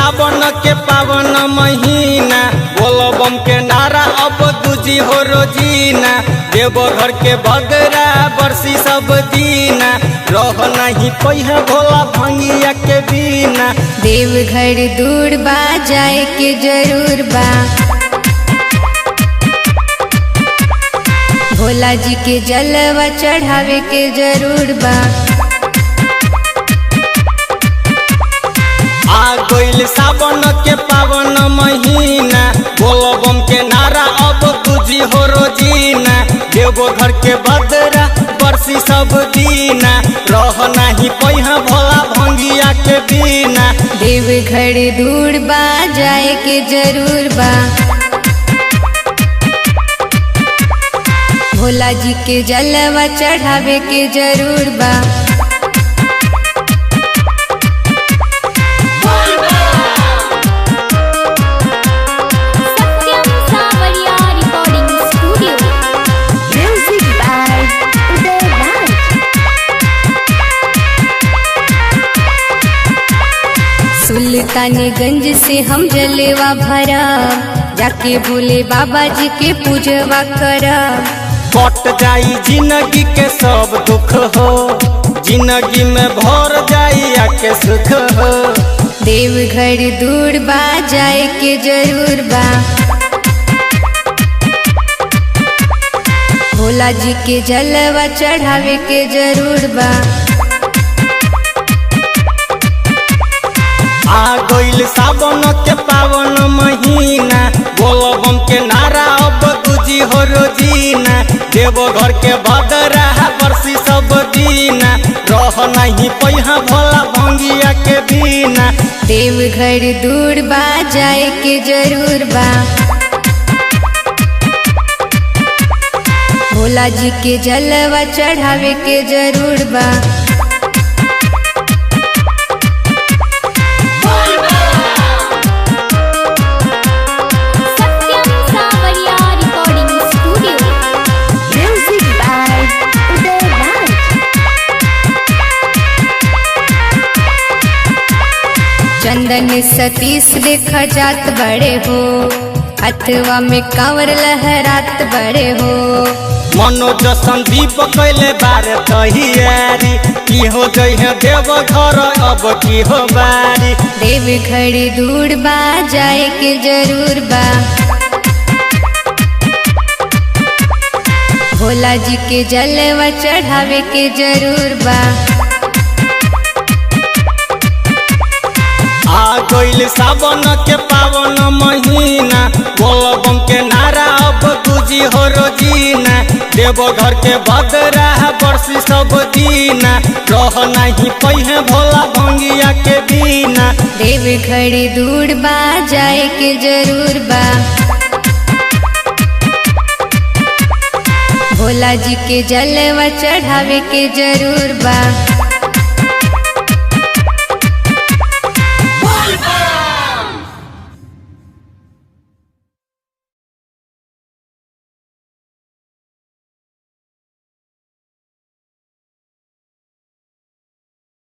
सावन के पावन महीना, बोलो बम के नारा अब दूजी हो रोजीना। देवघर के बगरा बरसी सब दीना, रह नहीं पहिया भोला भंगिया के बिना। देवघर दूर बा जाए के जरूर बा, भोला जी के जलवा चढ़ावे के जरूर बा। आ गइल सावन के पावन महीना, बोलो बम के नारा अब दूजी हो रोजीना। देवघर के बदरा बरसी सब दीना, रह नहीं पहिया भोला भंगिया के बिना। देवघर दूर बा जाए के जरूर बा, भोला जी के जलवा चढ़ावे के जरूर बा। सुल्तानगंज से हम जलेवा भरा, जाके भोले बाबा जी के पूजवा करा। कट जाई जिंदगी के सब दुख हो, जिंदगी में भर जाई आके सुख हो। देवघर दूर बा जाए के जरूर बा, भोला जी के जलवा चढ़ावे के जरूर बा। आ गइल सावन के पावन महीना, बोलो बम के नारा अब दूजी हो रोजीना। देवघर के बदरा बरसी सब दीना, रह नहीं पहिया भोला भंगिया के बिना। देवघर दूर बा जाए के जरूर बा, भोला जी के जलवा चढ़ावे के जरूर बा। चंदन सतीश देखा जात बड़े हो, अथवा में कांवर लहरात बड़े हो। मनोज संदीप कैले बारे तैयारी, की हो जइहे देवघर अब की हो बारी। देवघर दूर बा जाए के जरूर बा, भोला जी के जलवा चढ़ावे के जरूर बा। आ गइल सावन के पावन महीना, बोलो बम के नारा अब दूजी हो रोजीना। देवघर के बदरा बरसी सब दीना, रह नहीं पहिया भोला भंगिया के बिना। देवघर दूर बा जाए के जरूर बा, भोला जी के जलवा चढ़ावे के जरूर बा।